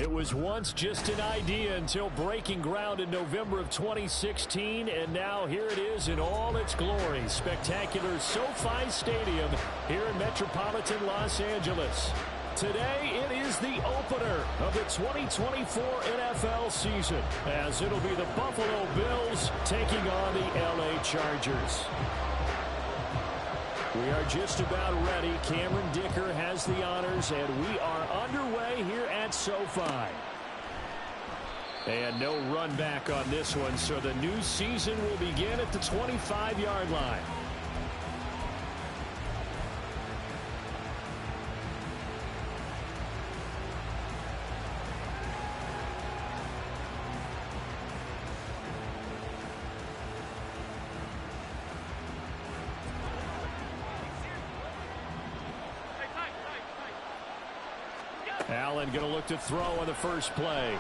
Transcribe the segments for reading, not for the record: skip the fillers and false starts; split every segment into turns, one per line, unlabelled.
It was once just an idea until breaking ground in November of 2016, and now here it is in all its glory. Spectacular SoFi Stadium here in metropolitan Los Angeles. Today, it is the opener of the 2024 NFL season, as it'll be the Buffalo Bills taking on the LA Chargers. We are just about ready. Cameron Dicker has the honors, and we are underway here at SoFi. And no run back on this one, so the new season will begin at the 25-yard line. Allen going to look to throw on the first play.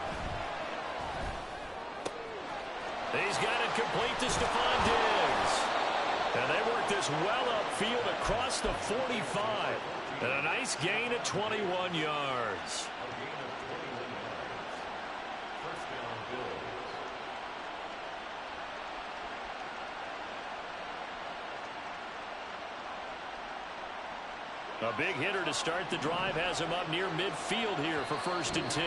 He's got it complete to Stephon Diggs. And they work this well upfield across the 45. And a nice gain of 21 yards. A big hitter to start the drive has him up near midfield here for 1st and 10.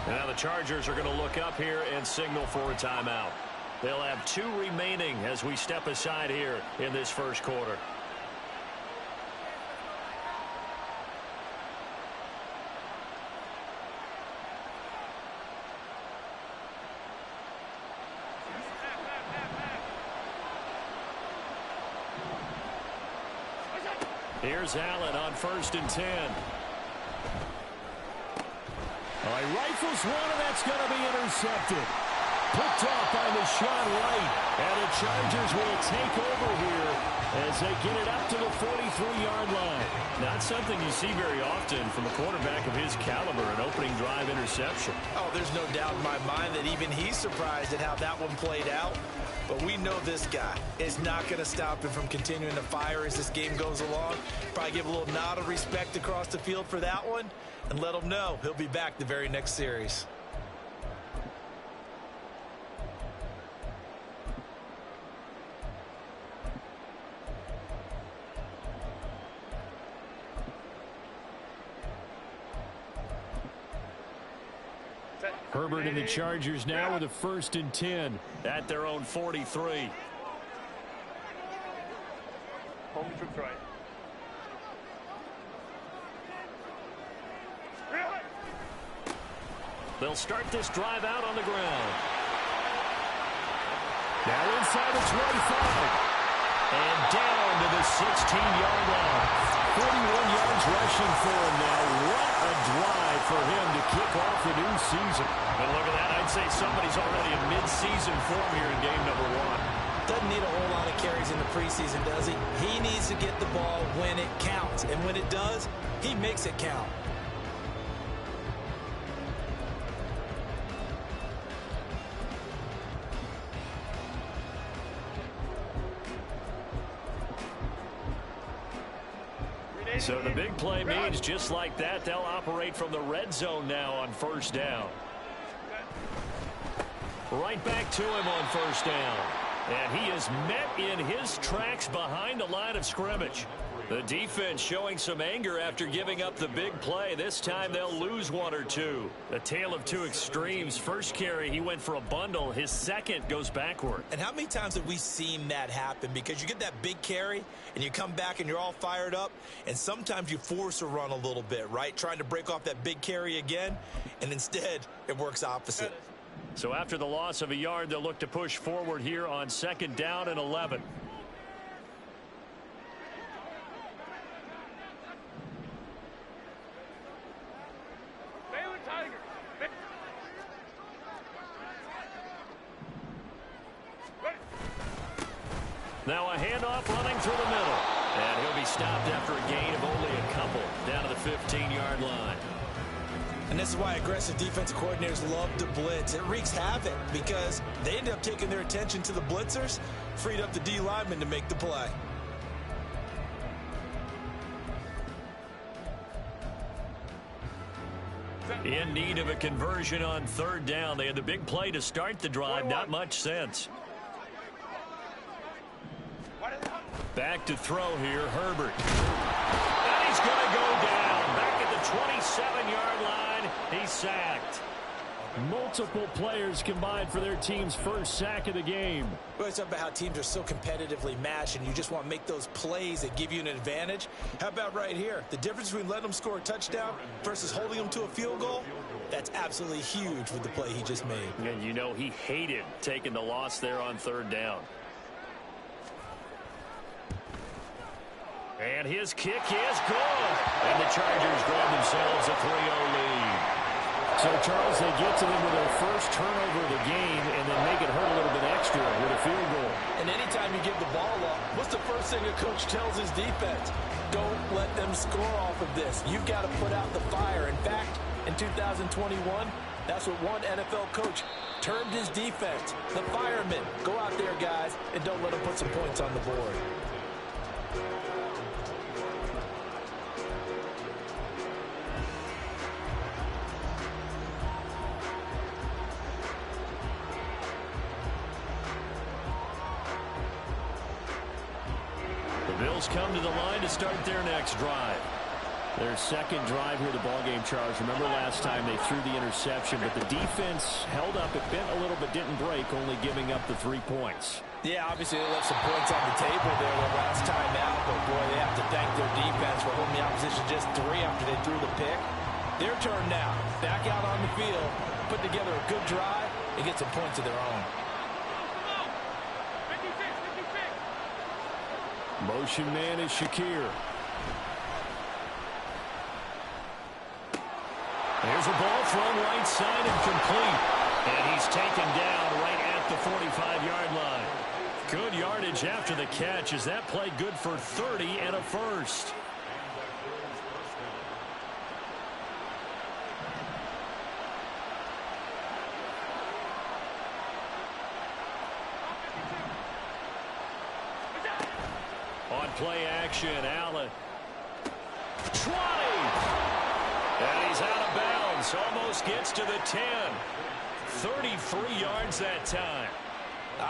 And now the Chargers are going to look up here and signal for a timeout. They'll have 2 remaining as we step aside here in this first quarter. Here's Allen on 1st and 10. He rifles one, and that's going to be intercepted. Picked off by Deshaun Wright. And the Chargers will take over here as they get it up to the 43-yard line. Not something you see very often from a quarterback of his caliber, an opening drive interception.
Oh, there's no doubt in my mind that even he's surprised at how that one played out. But we know this guy is not going to stop him from continuing to fire as this game goes along. Probably give a little nod of respect across the field for that one and let him know he'll be back the very next series.
Herbert and the Chargers now with a 1st and 10 at their own 43.
Home troops right.
They'll start this drive out on the ground. Now inside the 25. And down to the 16-yard line. 41 yards rushing for him now. What a drive for him to kick off the new season. And look at that. I'd say somebody's already in mid-season form here in game number 1.
Doesn't need a whole lot of carries in the preseason, does he? He needs to get the ball when it counts. And when it does, he makes it count.
So the big play means just like that, they'll operate from the red zone now on 1st down. Right back to him on 1st down. And he is met in his tracks behind the line of scrimmage. The defense showing some anger after giving up the big play. This time they'll lose 1 or 2. A tale of 2 extremes. First carry, he went for a bundle. His second goes backward.
And how many times have we seen that happen? Because you get that big carry, and you come back and you're all fired up, and sometimes you force a run a little bit, right? Trying to break off that big carry again, and instead it works opposite.
So after the loss of a yard, they'll look to push forward here on 2nd down and 11. Now a handoff running through the middle. And he'll be stopped after a gain of only a couple down to the 15-yard line.
And this is why aggressive defensive coordinators love to blitz. It wreaks havoc because they end up taking their attention to the blitzers, freed up the D lineman to make the play.
In need of a conversion on third down. They had the big play to start the drive. Not much sense. Back to throw here, Herbert. And he's going to go down. Back at the 27-yard line. He's sacked.
Multiple players combined for their team's first sack of the game.
Well, it's about how teams are so competitively matched, and you just want to make those plays that give you an advantage. How about right here? The difference between letting them score a touchdown versus holding them to a field goal, that's absolutely huge with the play he just made.
And you know he hated taking the loss there on third down. And his kick is good. And the Chargers grab themselves a 3-0 lead.
So, Charles, they get to them with their first turnover of the game and then make it hurt a little bit extra with a field goal.
And anytime you give the ball up, what's the first thing a coach tells his defense? Don't let them score off of this. You've got to put out the fire. In fact, in 2021, that's what one NFL coach termed his defense. The firemen. Go out there, guys, and don't let them put some points on the board.
Bills come to the line to start their next drive.
Their second drive here, the ballgame, Charles. Remember last time they threw the interception, but the defense held up. It bent a little but didn't break, only giving up the 3 points.
Yeah, obviously they left some points on the table there the last time out, but boy, they have to thank their defense for holding the opposition just 3 after they threw the pick. Their turn now. Back out on the field, put together a good drive, and get some points of their own.
Motion man is Shakir.
There's a ball thrown right side and complete. And he's taken down right at the 45-yard line. Good yardage after the catch. Is that play good for 30 and a first? On play action, Allen. 20! And he's out of bounds. Almost gets to the 10. 33 yards that time.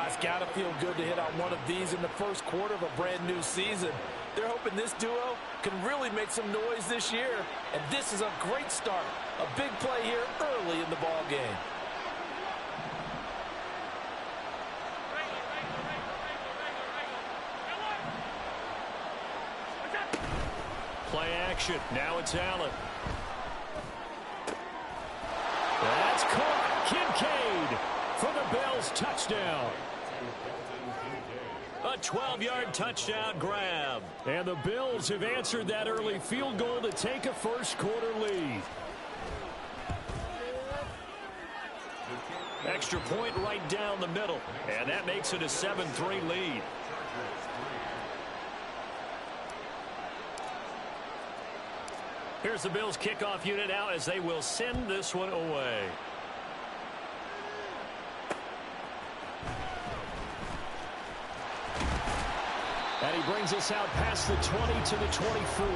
It's got to feel good to hit on one of these in the first quarter of a brand new season. They're hoping this duo can really make some noise this year. And this is a great start. A big play here early in the ball game.
Play action. Now it's Allen. That's caught. Kincaid for the Bills touchdown. A 12-yard touchdown grab.
And the Bills have answered that early field goal to take a first-quarter lead.
Extra point right down the middle. And that makes it a 7-3 lead. Here's the Bills kickoff unit now as they will send this one away.
And he brings us out past the 20 to the 24.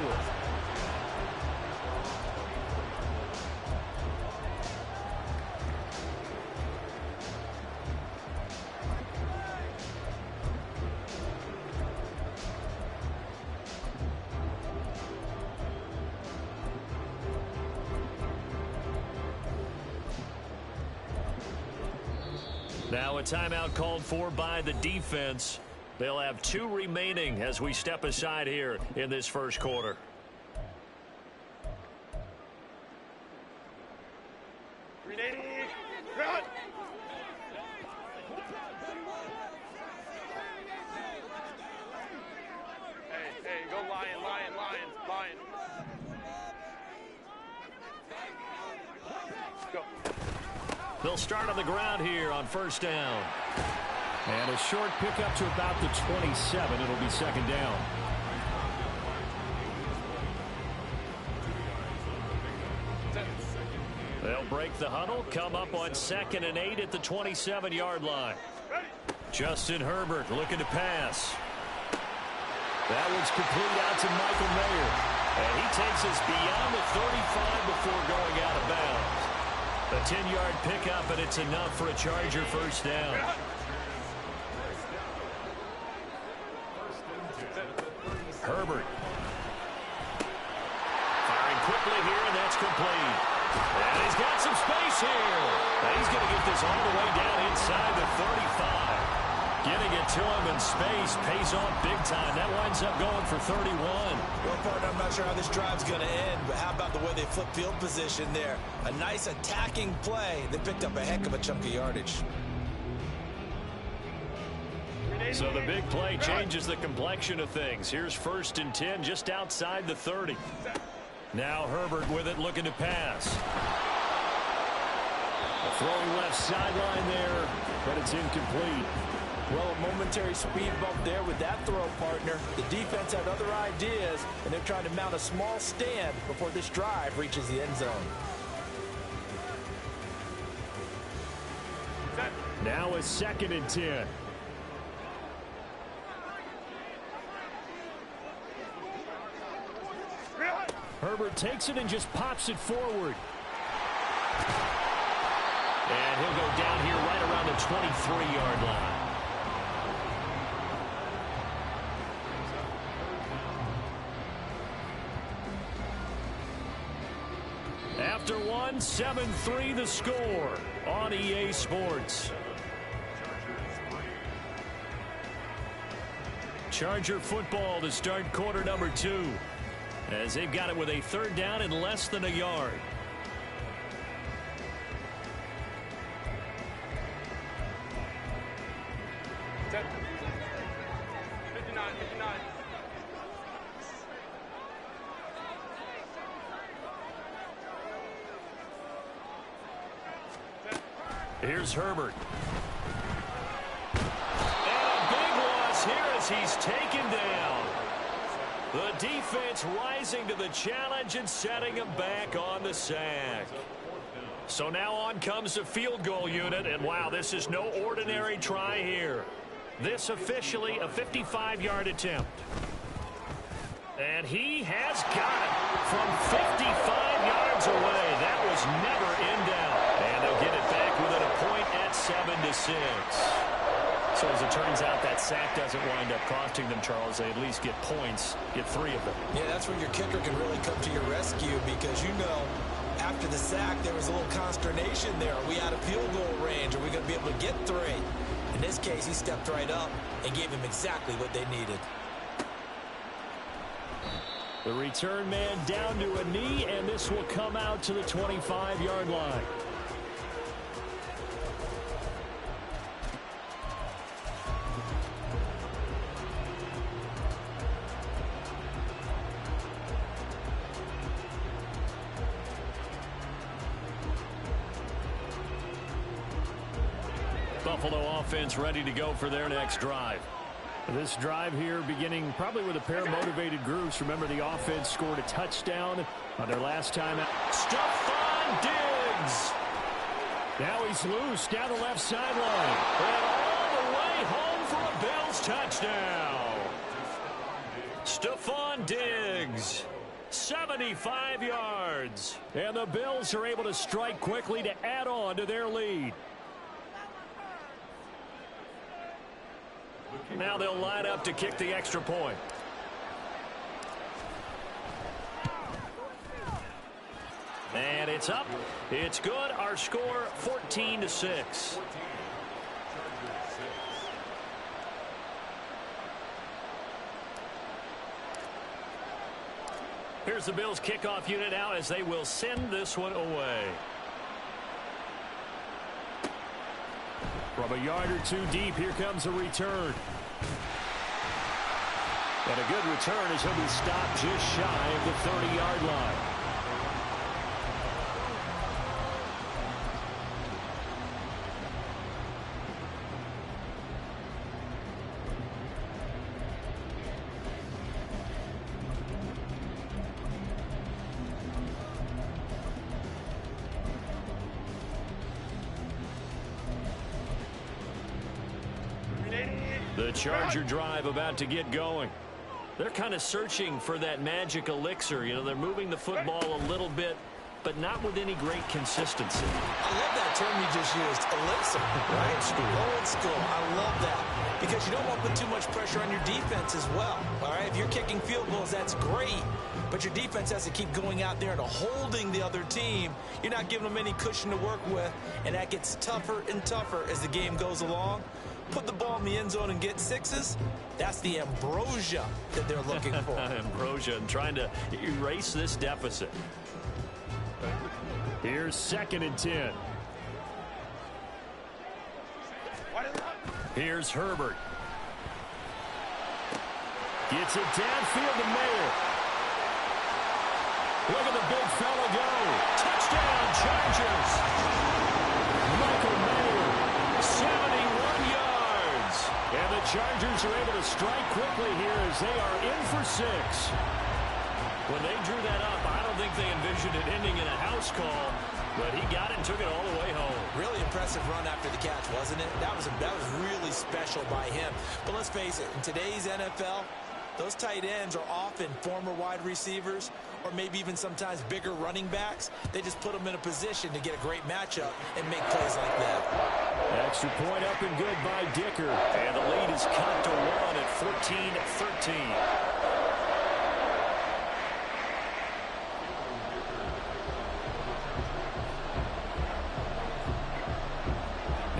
Now a timeout called for by the defense. They'll have 2 remaining as we step aside here in this first quarter.
Ready, run! Hey, go Lion. Go.
They'll start on the ground here on first down.
And a short pickup to about the 27. It'll be second down.
They'll break the huddle, come up on 2nd and 8 at the 27-yard line. Justin Herbert looking to pass.
That one's complete out to Michael Mayer.
And he takes us beyond the 35 before going out of bounds. A 10-yard pickup, and it's enough for a Charger first down. Herbert. Firing quickly here, and that's complete. And he's got some space here. And he's going to get this all the way down inside the 35. Getting it to him in space pays off big time. That winds up going for 31.
Well, partner, I'm not sure how this drive's going to end, but how about the way they flip field position there? A nice attacking play. They picked up a heck of a chunk of yardage.
So the big play changes the complexion of things. Here's 1st and 10 just outside the 30. Now Herbert with it, looking to pass. A throwing left sideline there, but it's incomplete.
Well, a momentary speed bump there with that throw, partner. The defense had other ideas, and they're trying to mount a small stand before this drive reaches the end zone.
Now a 2nd and 10. Herbert takes it and just pops it forward. And he'll go down here right around the 23-yard line. After one, 7-3 the score on EA Sports. Charger football to start quarter number 2. As they've got it with a 3rd down and less than a yard. Here's Herbert. And a big loss here as he's taken down. The defense rising to the challenge and setting him back on the sack. So now on comes the field goal unit, and wow, this is no ordinary try here. This officially a 55-yard attempt. And he has got it from 55 yards away. That was never in doubt. And they'll get it back within a point at 7-6. So as it turns out, that sack doesn't wind up costing them, Charles. They at least get points, get 3 of them.
Yeah, that's when your kicker can really come to your rescue because, you know, after the sack, there was a little consternation there. Are we out of field goal range? Are we going to be able to get 3? In this case, he stepped right up and gave them exactly what they needed.
The return man down to a knee, and this will come out to the 25-yard line. Buffalo offense ready to go for their next drive. This drive here beginning probably with a pair of motivated groups. Remember, the offense scored a touchdown on their last time out. Stephon Diggs. Now he's loose down the left sideline. And all the way home for a Bills touchdown. Stephon Diggs. 75 yards. And the Bills are able to strike quickly to add on to their lead. Now they'll line up to kick the extra point. And it's up. It's good. Our score 14-6. Here's the Bills kickoff unit out as they will send this one away. From a yard or 2 deep, here comes a return. And a good return as he'll be stopped just shy of the 30-yard line. The Charger drive about to get going.
They're kind of searching for that magic elixir. You know, they're moving the football a little bit, but not with any great consistency.
I love that term you just used, elixir, right?
Old school.
Old school. I love that because you don't want to put too much pressure on your defense as well, all right? If you're kicking field goals, that's great, but your defense has to keep going out there and holding the other team. You're not giving them any cushion to work with, and that gets tougher and tougher as the game goes along. Put the ball in the end zone and get sixes. That's the ambrosia that they're looking for.
Ambrosia and trying to erase this deficit.
Here's 2nd and 10. Here's Herbert. Gets it downfield to Mayer. Look at the big fella go. Touchdown, Chargers. Michael Mayer, 71 yards. And the Chargers are able to strike quickly here as they are in for 6.
When they drew that up, I don't think they envisioned it ending in a house call, but he got it and took it all the way home.
Really impressive run after the catch, wasn't it? That was really special by him. But let's face it, in today's NFL, those tight ends are often former wide receivers or maybe even sometimes bigger running backs. They just put them in a position to get a great matchup and make plays like that.
Extra point up and good by Dicker.
And the lead is cut to 1 at 14-13.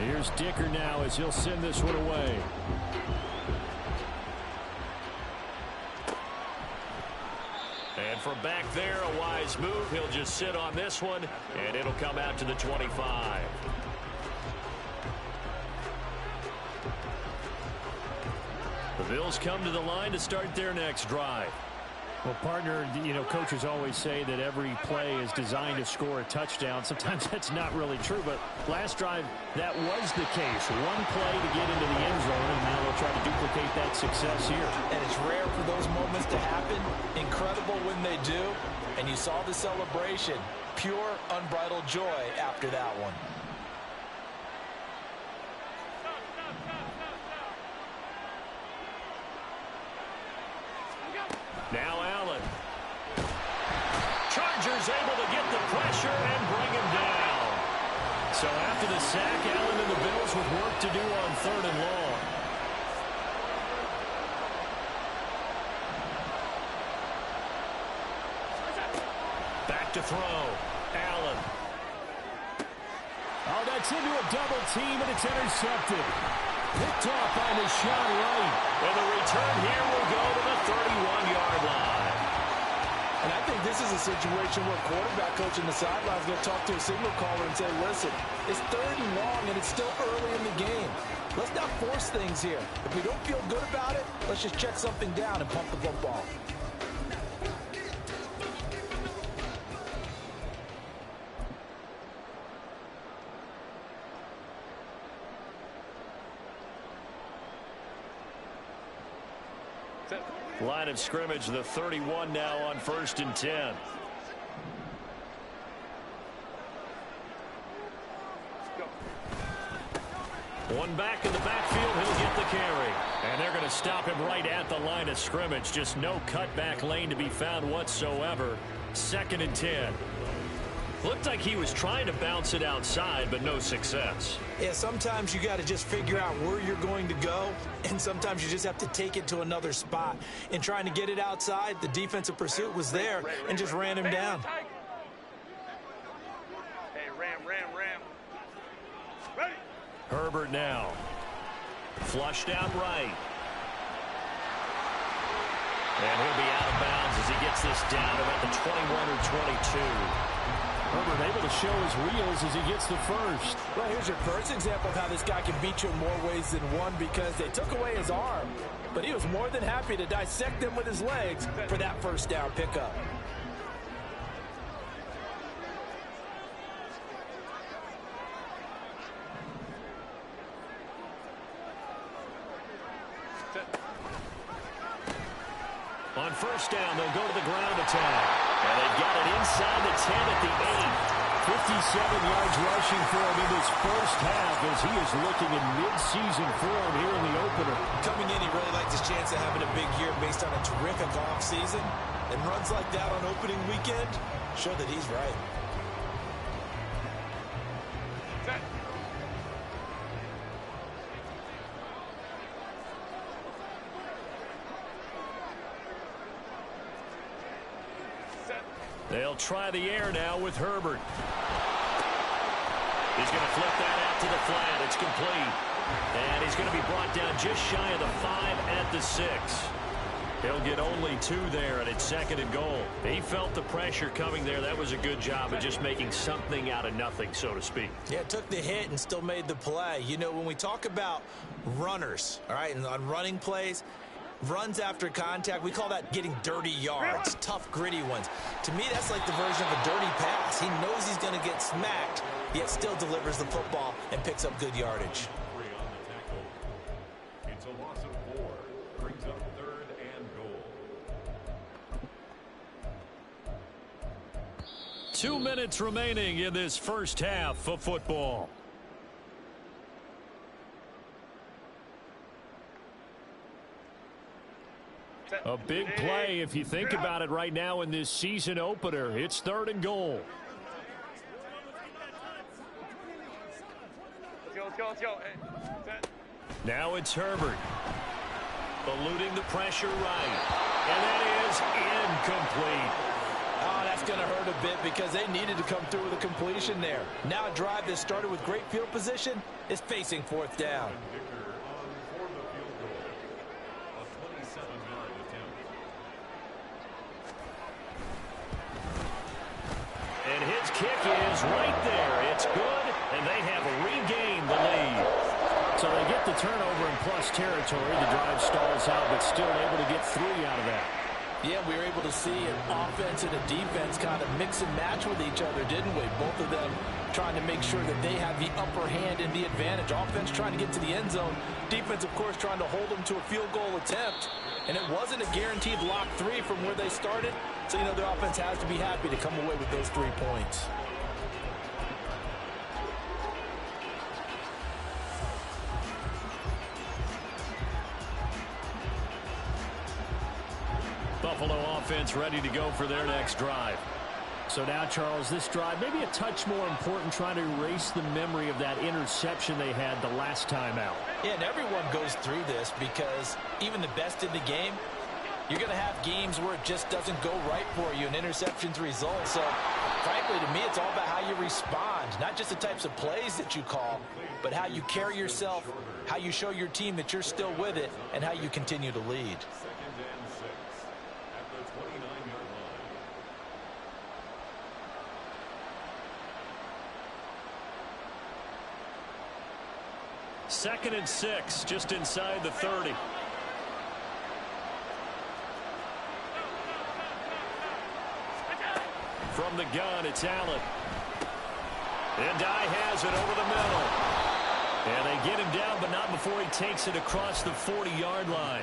Here's Dicker now as he'll send this one away.
And from back there, a wise move. He'll just sit on this one, and it'll come out to the 25. The Bills come to the line to start their next drive.
Well, partner, you know, coaches always say that every play is designed to score a touchdown. Sometimes that's not really true, but last drive, that was the case. One play to get into the end zone, and now they'll try to duplicate that success here.
And it's rare for those moments to happen. Incredible when they do. And you saw the celebration. Pure, unbridled joy after that one.
Now Allen. Chargers able to get the pressure and bring him down. So after the sack, Allen and the Bills with work to do on 3rd and long. Back to throw. Allen.
Oh, that's into a double team, and it's intercepted. Picked off by Nahshon Wright.
And the return here will go to the 31-yard line.
And I think this is a situation where quarterback coach in the sideline is going to talk to a signal caller and say, listen, it's 3rd and long, and it's still early in the game. Let's not force things here. If we don't feel good about it, let's just check something down and pump the football.
Line of scrimmage, the 31 now on 1st and 10. One back in the backfield, he'll get the carry. And they're going to stop him right at the line of scrimmage. Just no cutback lane to be found whatsoever. 2nd and 10. Looked like he was trying to bounce it outside, but no success.
Yeah, sometimes you got to just figure out where you're going to go, and sometimes you just have to take it to another spot. In trying to get it outside, the defensive pursuit was there and just ran him down.
Hey, ram. Ready?
Herbert now. Flushed out right. And he'll be out of bounds as he gets this down about the 21 or 22.
Herbert able to show his wheels as he gets the first.
Well, here's your first example of how this guy can beat you in more ways than one, because they took away his arm, but he was more than happy to dissect them with his legs for that first down pickup.
On 1st down, they'll go to the ground attack. And they've got it inside the 10 at the 8.
57 yards rushing for him in this first half as he is looking in mid-season form here in the opener.
Coming in, he really liked his chance of having a big year based on a terrific offseason. And runs like that on opening weekend show that he's right.
They'll try the air now with Herbert. He's going to flip that out to the flat. It's complete. And he's going to be brought down just shy of the 5 at the 6. He'll get only 2 there, and it's 2nd and goal. He felt the pressure coming there. That was a good job of just making something out of nothing, so to speak.
Yeah, took the hit and still made the play. You know, when we talk about runners, all right, and on running plays, runs after contact, we call that getting dirty yards, tough, gritty ones. To me, that's like the version of a dirty pass. He knows he's going to get smacked, yet still delivers the football and picks up good yardage.
It's a loss of 4. Brings up 3rd and goal.
2 minutes remaining in this first half of football. A big play if you think about it right now in this season opener. It's 3rd and goal.
Let's go.
Now it's Herbert. Eluding the pressure right. And that is incomplete.
Oh, that's going to hurt a bit because they needed to come through with a completion there. Now a drive that started with great field position is facing 4th down.
For the field goal. A 27-yard attempt.
And his kick is right there. It's good, and they have regained the lead. So they get the turnover in plus territory. The drive stalls out, but still able to get 3 out of that.
Yeah, we were able to see an offense and a defense kind of mix and match with each other, didn't we? Both of them trying to make sure that they have the upper hand and the advantage. Offense trying to get to the end zone. Defense, of course, trying to hold them to a field goal attempt. And it wasn't a guaranteed lock 3 from where they started. So, you know, their offense has to be happy to come away with those 3 points.
Buffalo offense ready to go for their next drive. So now, Charles, this drive maybe a touch more important, trying to erase the memory of that interception they had the last time out.
Yeah, and everyone goes through this because even the best in the game, you're going to have games where it just doesn't go right for you and interceptions result. So, frankly, to me, it's all about how you respond, not just the types of plays that you call, but how you carry yourself, how you show your team that you're still with it, and how you continue to lead.
2nd and 6 at the 29-yard line.
2nd and 6, just inside the 30. From the gun, it's Allen. And Dye has it over the middle. And they get him down, but not before he takes it across the 40-yard line.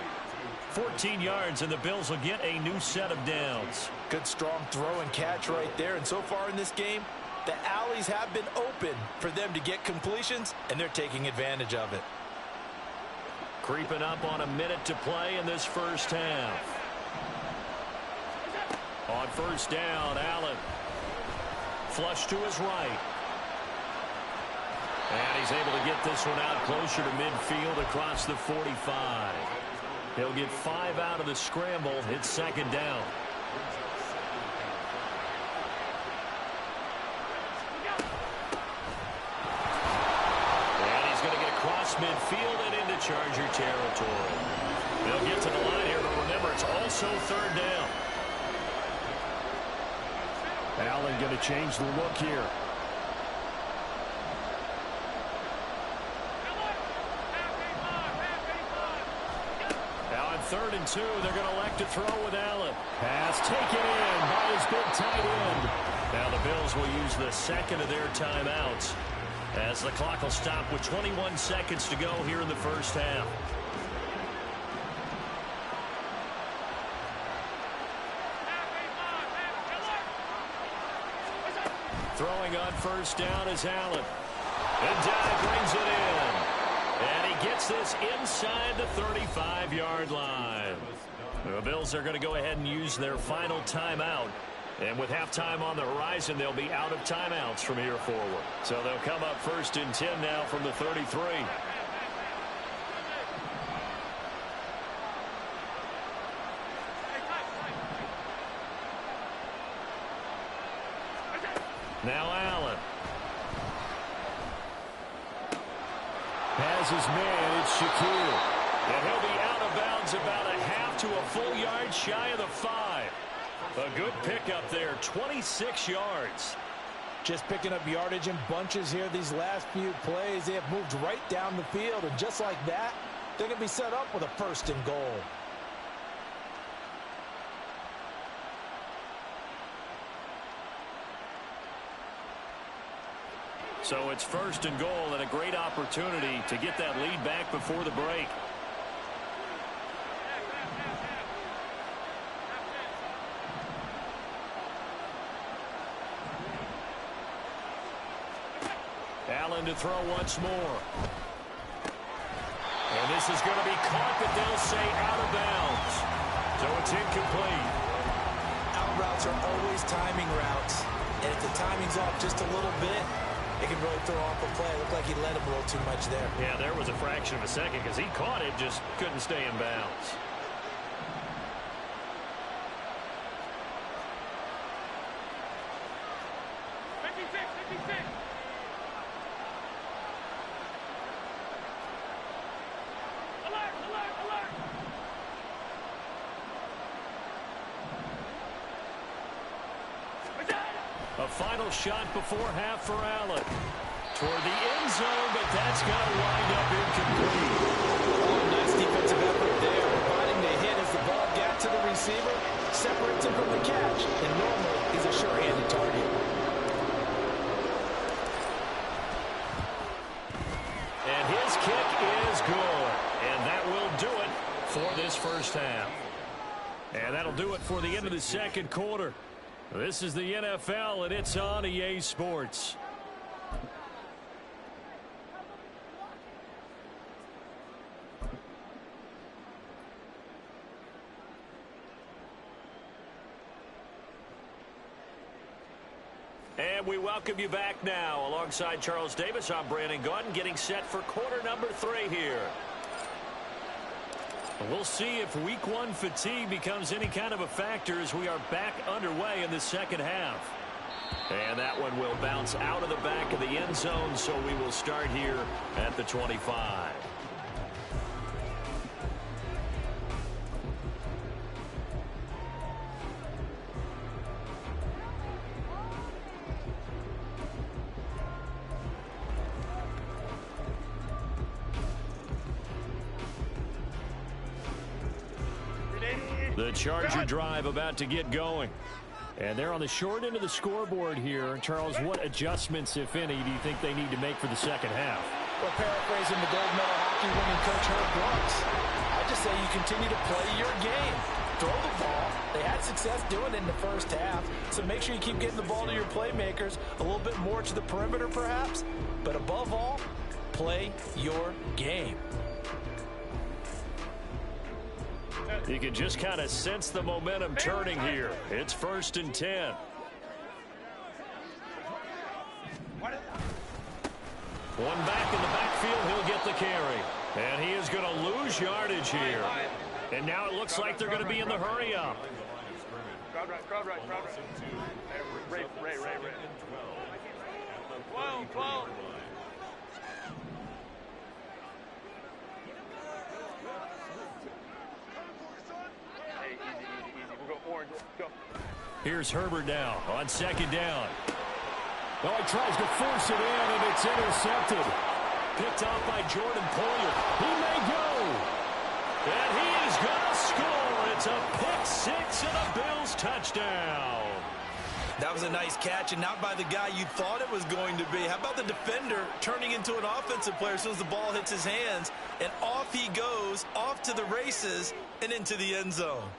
14 yards, and the Bills will get a new set of downs.
Good, strong throw and catch right there. And so far in this game, the alleys have been open for them to get completions, and they're taking advantage of it.
Creeping up on a minute to play in this first half. On first down, Allen. Flush to his right. And he's able to get this one out closer to midfield across the 45. He'll get 5 out of the scramble. It's 2nd down. And he's going to get across midfield and into Charger territory. They'll get to the line here, but remember, it's also 3rd down. Allen going to change the look here. Now on 3rd and 2, they're going to elect to throw with Allen. Pass taken in by his big tight end. Now the Bills will use the 2nd of their timeouts as the clock will stop with 21 seconds to go here in the first half.
Throwing on first down is Allen. And Dak brings it in. And he gets this inside the 35-yard line. The Bills are going to go ahead and use their final timeout. And with halftime on the horizon, they'll be out of timeouts from here forward. So they'll come up first and 10 now from the 33. Now Allen. Has his man, it's Shakir. And he'll be out of bounds about a half to a full yard shy of the 5. A good pickup there, 26 yards.
Just picking up yardage in bunches here these last few plays. They have moved right down the field, and just like that, they're going to be set up with a first and goal.
So it's first and goal and a great opportunity to get that lead back before the break. Allen to throw once more. And this is going to be caught, but they'll say out of bounds. So it's incomplete.
Out routes are always timing routes. And if the timing's off just a little bit, it can really throw off a play. It looked like he let him a little too much there.
Yeah, there was a fraction of a second because he caught it, just couldn't stay in bounds. A final shot before half for Allen. Toward the end zone, but that's going to wind up incomplete.
Oh, nice defensive effort there. Providing the hit as the ball got to the receiver, separates him from the catch, and normally he's a sure-handed target.
And his kick is good. And that will do it for this first half. And that'll do it for the end of the second quarter. This is the NFL, and it's on EA Sports. And we welcome you back now. Alongside Charles Davis, I'm Brandon Gaudin, getting set for quarter number 3 here. We'll see if week 1 fatigue becomes any kind of a factor as we are back underway in the second half. And that one will bounce out of the back of the end zone, so we will start here at the 25. The Charger drive about to get going. And they're on the short end of the scoreboard here. Charles, what adjustments, if any, do you think they need to make for the second half?
Well, paraphrasing the gold medal hockey winning coach Herb Brooks, I just say you continue to play your game. Throw the ball. They had success doing it in the first half, so make sure you keep getting the ball to your playmakers, a little bit more to the perimeter perhaps, but above all, play your game.
You can just kind of sense the momentum turning here. It's first and 10. One back in the backfield, he'll get the carry. And he is going to lose yardage here. And now it looks like they're going to be in the hurry-up.
Crowd right. Ray. 12.
Here's Herbert now on second down. Well, he tries to force it in, and it's intercepted. Picked off by Jordan Poyer. He may go. And he is going to score. It's a pick six and a Bills touchdown.
That was a nice catch, and not by the guy you thought it was going to be. How about the defender turning into an offensive player as soon as the ball hits his hands, and off he goes, off to the races, and into the end zone.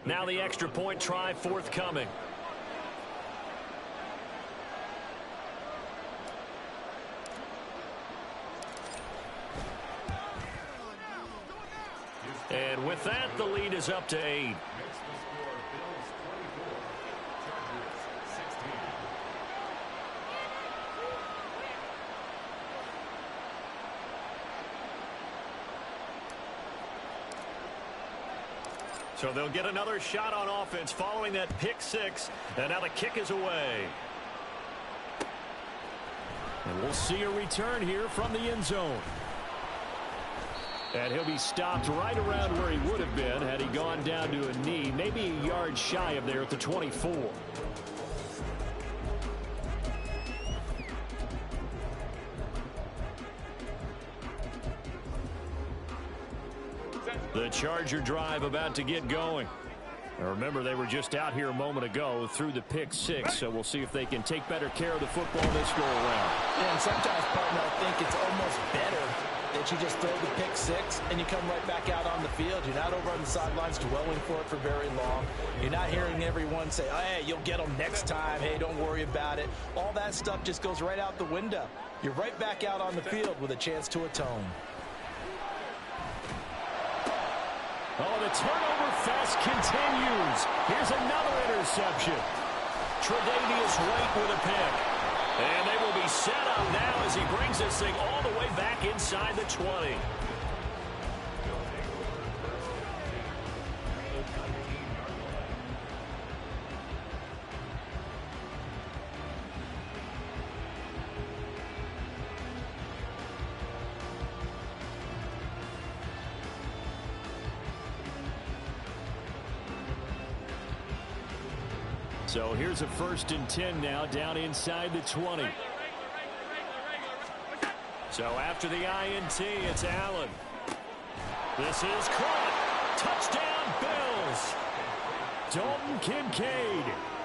Now the extra point try forthcoming. And with that, the lead is up to 8. So they'll get another shot on offense following that pick 6. And now the kick is away.
And we'll see a return here from the end zone. And he'll be stopped right around where he would have been had he gone down to a knee, maybe a yard shy of there at the 24. The Charger drive about to get going. Now remember, they were just out here a moment ago through the pick 6, so we'll see if they can take better care of the football this go around.
Yeah, and sometimes, partner, I think it's almost better that you just throw the pick 6 and you come right back out on the field. You're not over on the sidelines dwelling for it for very long. You're not hearing everyone say, oh, hey, you'll get them next time. Hey, don't worry about it. All that stuff just goes right out the window. You're right back out on the field with a chance to atone.
Oh, the turnover fest continues. Here's another interception.
Tre'Davious White with a pick. And they will be set up now as he brings this thing all the way back inside the 20.
So here's a 1st and 10 now down inside the 20.
So after the INT, it's Allen. This is caught. Touchdown, Bills.
Dalton Kincaid.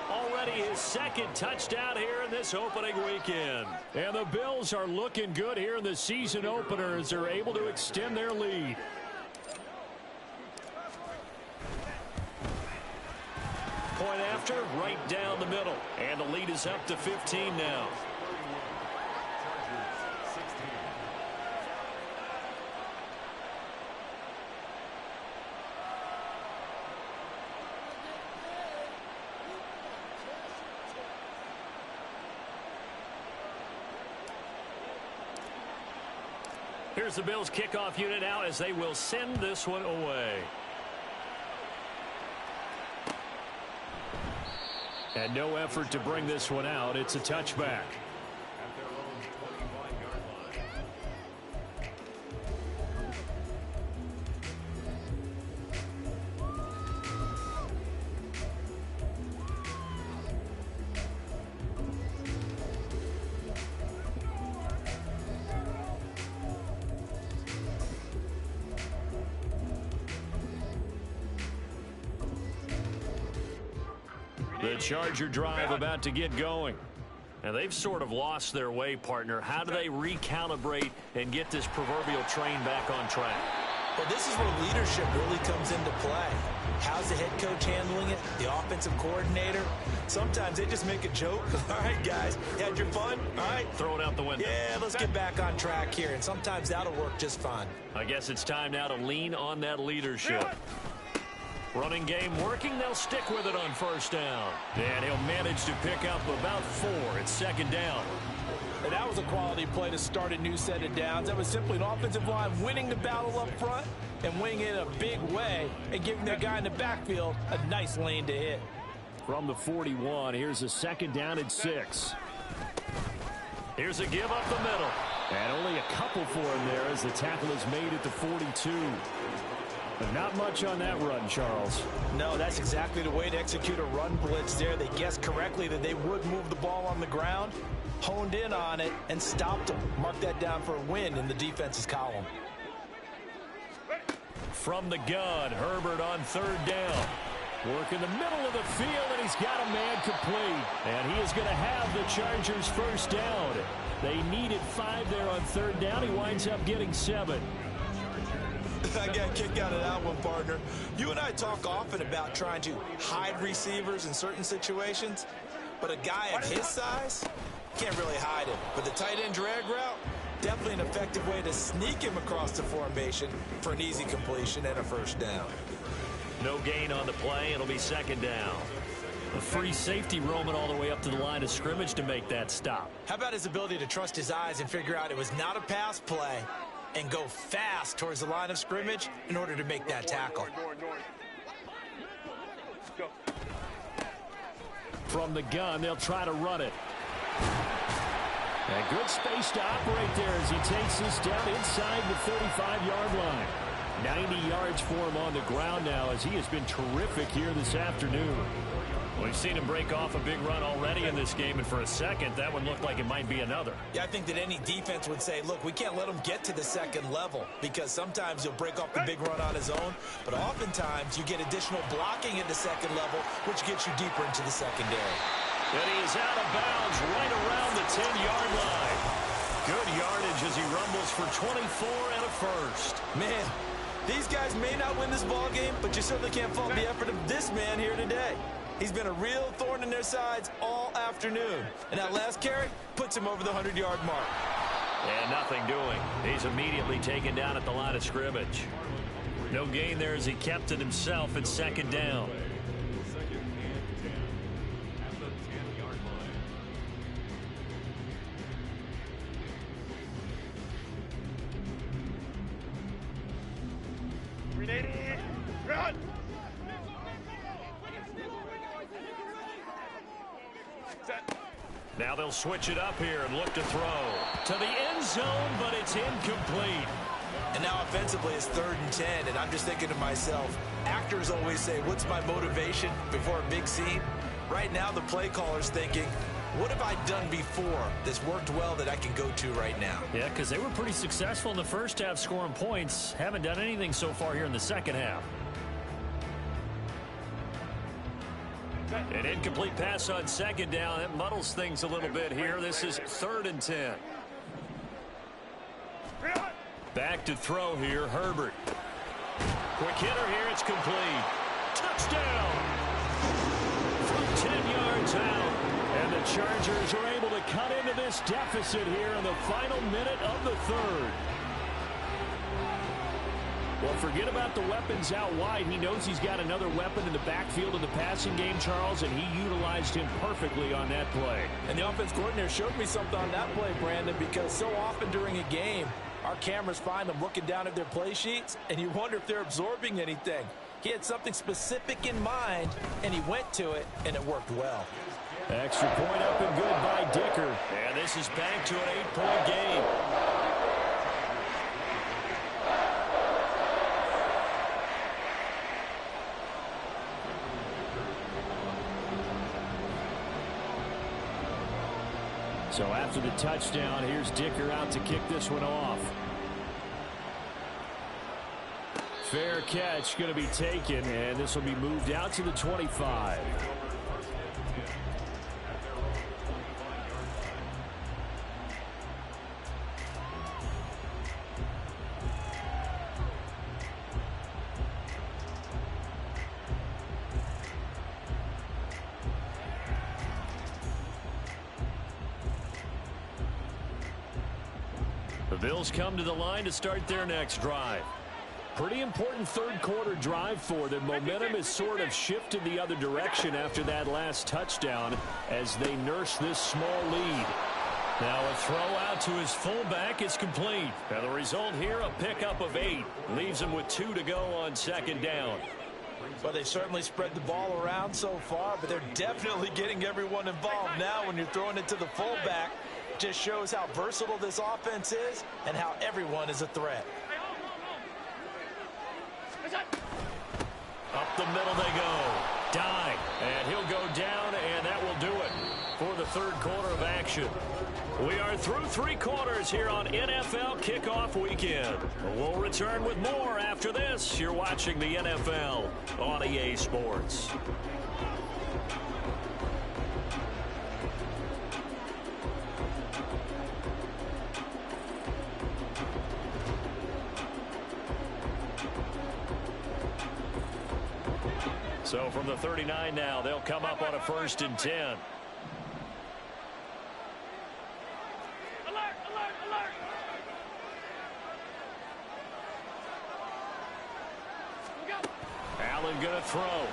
Already his 2nd touchdown here in this opening weekend.
And the Bills are looking good here in the season opener as they're able to extend their lead.
Point after, right down the middle. And the lead is up to 15 now. Here's the Bills kickoff unit now as they will send this one away.
And no effort to bring this one out. It's a touchback.
The Charger drive about to get going. And they've sort of lost their way, partner. How do they recalibrate and get this proverbial train back on track?
Well, this is where leadership really comes into play. How's the head coach handling it? The offensive coordinator? Sometimes they just make a joke. All right, guys, you had your fun? All right.
Throw it out the window.
Yeah, let's get back on track here. And sometimes that'll work just fine.
I guess it's time now to lean on that leadership. Running game working. They'll stick with it on 1st down.
And he'll manage to pick up about 4. It's 2nd down.
And that was a quality play to start a new set of downs. That was simply an offensive line winning the battle up front and winning it in a big way and giving their guy in the backfield a nice lane to hit.
From the 41, here's a 2nd down and 6.
Here's a give up the middle.
And only a couple for him there as the tackle is made at the 42. But not much on that run, Charles.
No, that's exactly the way to execute a run blitz there. They guessed correctly that they would move the ball on the ground, honed in on it, and stopped them. Mark that down for a win in the defense's column.
From the gun, Herbert on 3rd down. Work in the middle of the field, and he's got a man complete. And he is going to have the Chargers 1st down. They needed 5 there on 3rd down. He winds up getting 7.
I got a kick out of that one, partner. You and I talk often about trying to hide receivers in certain situations, but a guy of his size can't really hide him. But the tight end drag route, definitely an effective way to sneak him across the formation for an easy completion and a first down.
No gain on the play. It'll be second down. A free safety roaming all the way up to the line of scrimmage to make that stop.
How about his ability to trust his eyes and figure out it was not a pass play and go fast towards the line of scrimmage in order to make that tackle.
From the gun, they'll try to run it. And good space to operate there as he takes this down inside the 35-yard line. 90 yards for him on the ground now as he has been terrific here this afternoon.
We've seen him break off a big run already in this game, and for a second, that one looked like it might be another.
Yeah, I think that any defense would say, look, we can't let him get to the second level because sometimes he'll break off the big run on his own, but oftentimes you get additional blocking at the second level, which gets you deeper into the secondary.
And he's out of bounds right around the 10-yard line. Good yardage as he rumbles for 24 and a first.
Man, these guys may not win this ball game, but you certainly can't fault the effort of this man here today. He's been a real thorn in their sides all afternoon. And that last carry puts him over the 100-yard mark.
And nothing doing. He's immediately taken down at the line of scrimmage. No gain there as he kept it himself at second down.
Run!
Now they'll switch it up here and look to throw. To the end zone, but it's incomplete.
And now offensively it's 3rd and 10, and I'm just thinking to myself, actors always say, what's my motivation before a big scene? Right now the play caller's thinking, what have I done before that's worked well that I can go to right now?
Yeah, because they were pretty successful in the first half scoring points. Haven't done anything so far here in the second half. An incomplete pass on second down. That muddles things a little bit here. This is 3rd and 10. Back to throw here, Herbert. Quick hitter here, it's complete. Touchdown! From 10 yards out.
And the Chargers are able to cut into this deficit here in the final minute of the third. Well, forget about the weapons out wide. He knows he's got another weapon in the backfield in the passing game, Charles, and he utilized him perfectly on that play.
And the offense coordinator showed me something on that play, Brandon, because so often during a game, our cameras find them looking down at their play sheets, and you wonder if they're absorbing anything. He had something specific in mind, and he went to it, and it worked well.
Extra point up and good by Dicker.
And this is back to an 8-point game.
So after the touchdown, here's Dicker out to kick this one off. Fair catch going to be taken, and this will be moved out to the 25. The Bills come to the line to start their next drive. Pretty important third quarter drive for them. Momentum has sort of shifted the other direction after that last touchdown as they nurse this small lead.
Now a throw out to his fullback is complete. And the result here, a pickup of 8. Leaves him with 2 to go on second down.
Well, they certainly spread the ball around so far, but they're definitely getting everyone involved now when you're throwing it to the fullback. Just shows how versatile this offense is and how everyone is a threat.
Up the middle they go. Dive. And he'll go down, and that will do it for the third quarter of action. We are through 3 quarters here on NFL Kickoff Weekend. We'll return with more after this. You're watching the NFL on EA Sports. So from the 39 now, they'll come up on a 1st and 10.
Alert, alert, alert.
Allen going to throw.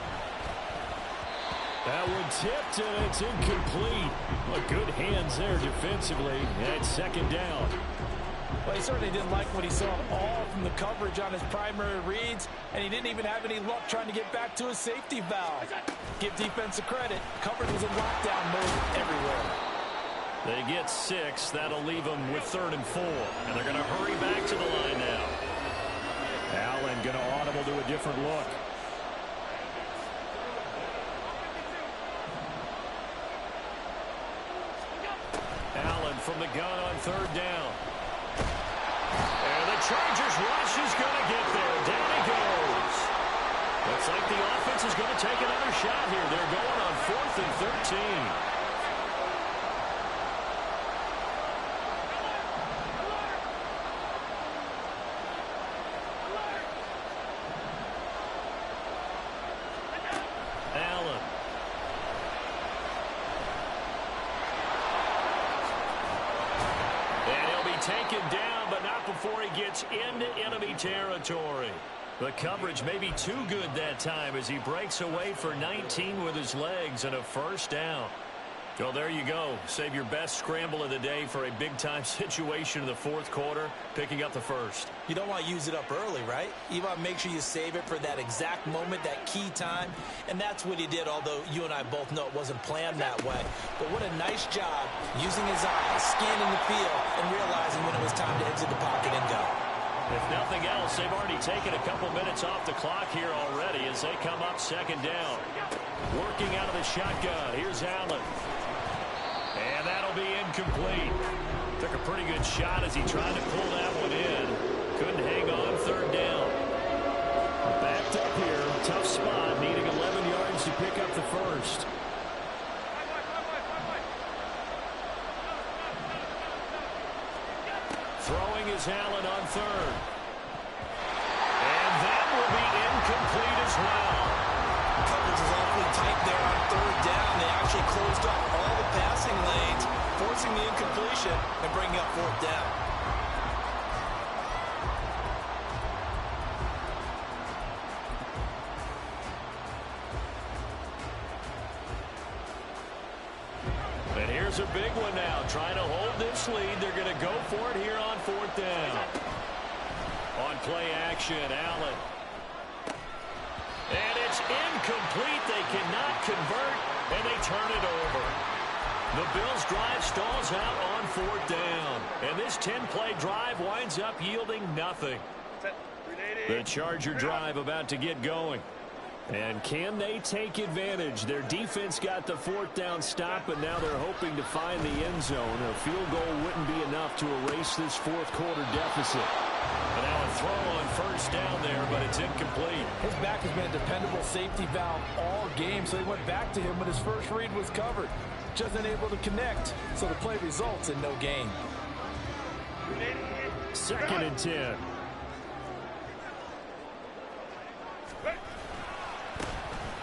That one tipped, and it's incomplete. Well, good hands there defensively. And 2nd down.
Well, he certainly didn't like what he saw at all from the coverage on his primary reads, and he didn't even have any luck trying to get back to his safety valve. Give defensive credit. Coverage was in lockdown mode everywhere.
They get 6. That'll leave them with 3rd and 4. And they're going to hurry back to the line now.
Allen going to audible to a different look.
Allen from the gun on 3rd down. And the Chargers rush is going to get there. Down he goes. Looks like the offense is going to take another shot here. They're going on 4th and 13. Allen. And he'll be taken down, but not before he gets into enemy territory. The coverage may be too good that time as he breaks away for 19 with his legs and a 1st down. Well, there you go. Save your best scramble of the day for a big-time situation in the 4th quarter, picking up the 1st.
You don't want to use it up early, right? You want to make sure you save it for that exact moment, that key time. And that's what he did, although you and I both know it wasn't planned that way. But what a nice job using his eyes, scanning the field, and realizing when it was time to exit the pocket and go.
If nothing else, they've already taken a couple minutes off the clock here already as they come up 2nd down. Working out of the shotgun. Here's Allen. And that'll be incomplete. Took a pretty good shot as he tried to pull that one in. Couldn't hang on 3rd down.
Backed up here. Tough spot. Needing 11 yards to pick up the 1st.
Throwing is Allen on 3rd. And that will be incomplete as well.
Coverage is awfully tight there on 3rd down. They actually closed off all the passing lanes, forcing the incompletion and bringing up 4th down.
And here's a big one now. Trying to hold this lead. They're going to go for it here on 4th down. On play action, Allen. And it's incomplete. They cannot convert, and they turn it over. The Bills' drive stalls out on 4th down. And this 10-play drive winds up yielding nothing. The Charger drive about to get going.
And can they take advantage? Their defense got the 4th down stop, but now they're hoping to find the end zone. A field goal wouldn't be enough to erase this 4th quarter deficit.
And now a throw on 1st down there, but it's incomplete.
His back has been a dependable safety valve all game, so he went back to him when his first read was covered. Just unable to connect, so the play results in no gain.
2nd and 10.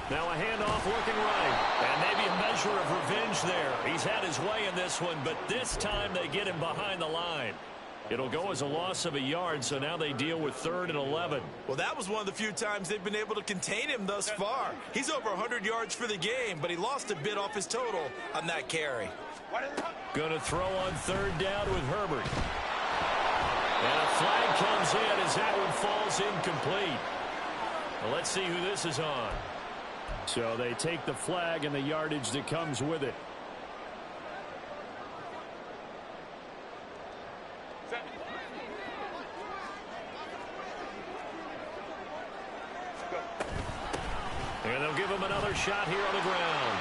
Now a handoff looking right. And maybe a measure of revenge there. He's had his way in this one, but this time they get him behind the line. It'll go as a loss of a yard, so now they deal with 3rd and 11.
Well, that was one of the few times they've been able to contain him thus far. He's over 100 yards for the game, but he lost a bit off his total on that carry.
Going to throw on 3rd down with Herbert. And a flag comes in as that one falls incomplete. Well, let's see who this is on.
So they take the flag and the yardage that comes with it. And they'll give him another shot here on the ground.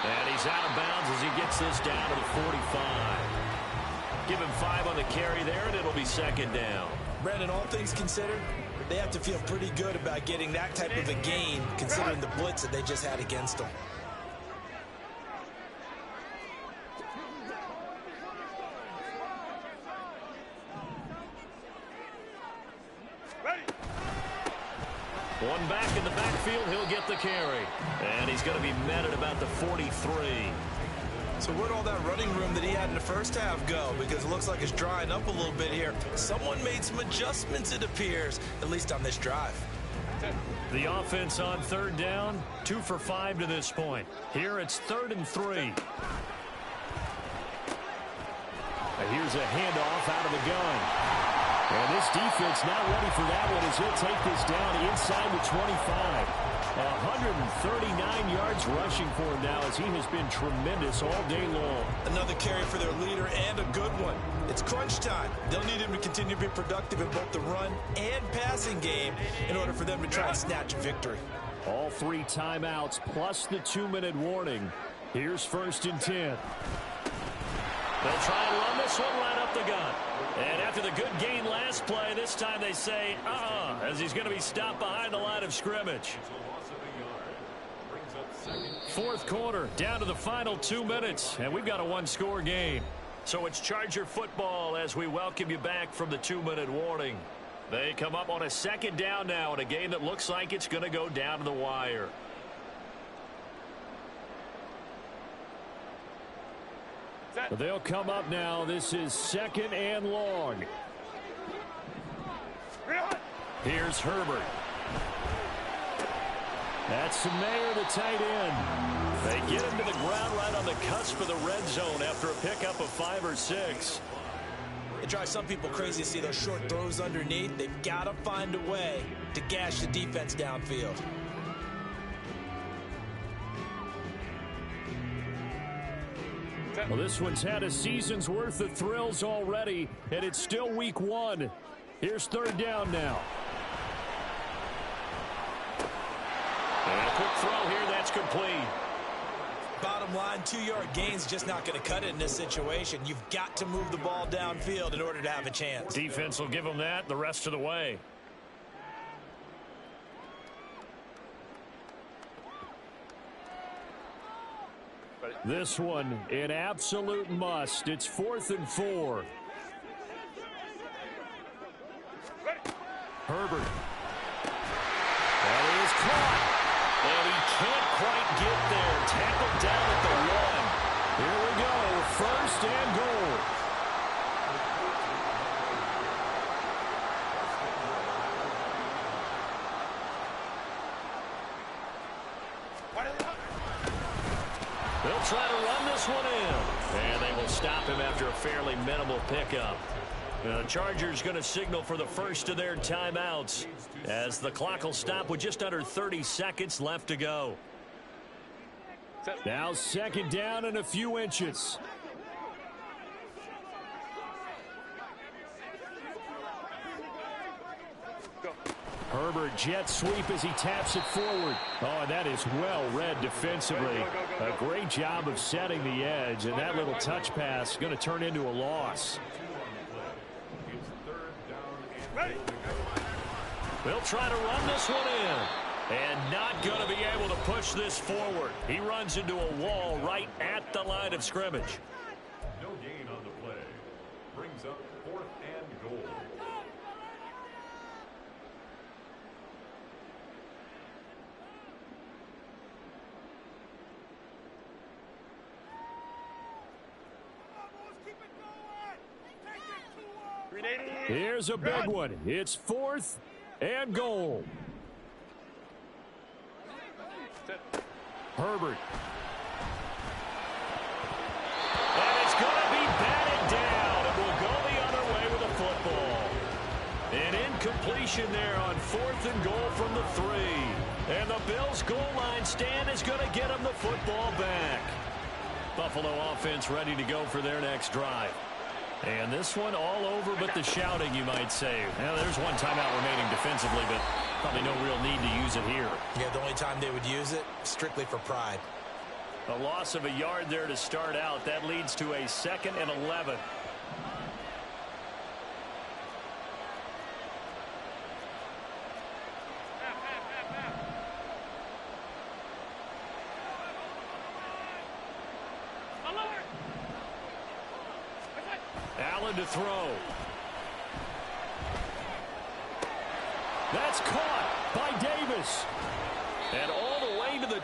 And he's out of bounds as he gets this down to the 45. Give him 5 on the carry there, and it'll be 2nd down.
Brandon, all things considered, they have to feel pretty good about getting that type of a gain, considering the blitz that they just had against them.
One back in the backfield, he'll get the carry. And he's going to be met at about the 43.
So where'd all that running room that he had in the first half go? Because it looks like it's drying up a little bit here. Someone made some adjustments, it appears, at least on this drive.
The offense on third down, 2 for 5 to this point. Here it's 3rd and 3. Here's a handoff out of the gun. And this defense not ready for that one as he'll take this down inside the 25. 139 yards rushing for him now as he has been tremendous all day long.
Another carry for their leader and a good one. It's crunch time. They'll need him to continue to be productive in both the run and passing game in order for them to try and snatch a victory.
All 3 timeouts plus the 2-minute warning. Here's 1st and 10.
They'll try and run this one right up the gut. And after the good gain last play, this time they say, as he's going to be stopped behind the line of scrimmage. 4th quarter, down to the final 2 minutes, and we've got a 1-score game. So it's Charger football as we welcome you back from the 2-minute warning. They come up on a 2nd down now in a game that looks like it's going to go down to the wire.
They'll come up now. This is 2nd and long.
Here's Herbert.
That's Mayer, the tight end.
They get him to the ground right on the cusp of the red zone after a pickup of 5 or 6.
It drives some people crazy to see those short throws underneath. They've got to find a way to gash the defense downfield.
Well, this one's had a season's worth of thrills already, and it's still week 1. Here's 3rd down now.
And a quick throw here, that's complete.
Bottom line, 2-yard gain's just not going to cut it in this situation. You've got to move the ball downfield in order to have a chance.
Defense will give them that the rest of the way.
This one, an absolute must. It's 4th and 4. Herbert.
That is caught. And he can't quite get there. Tackled down at the 1.
Here we go. 1st and goal.
They'll try to run this one in. And they will stop him after a fairly minimal pickup. The Chargers going to signal for the first of their timeouts as the clock will stop with just under 30 seconds left to go.
Now 2nd down and a few inches. Herbert jet sweep as he taps it forward. Oh, that is well read defensively. A great job of setting the edge, and that little touch pass is going to turn into a loss.
They'll try to run this one in. And not going to be able to push this forward. He runs into a wall right at the line of scrimmage.
No gain on the play. Brings up 4th and goal.
Here's a big one. It's 4th and goal. Herbert.
And it's going to be batted down. And will go the other way with a football. An incompletion there on 4th and goal from the 3. And the Bills' goal line stand is going to get them the football back. Buffalo offense ready to go for their next drive. And this one all over but the shouting, you might say. Now, there's one timeout remaining defensively, but probably no real need to use it here.
Yeah, the only time they would use it, strictly for pride.
A loss of a yard there to start out. That leads to a 2nd and 11. Allen to throw. That's caught.
by Davis. And all the way to the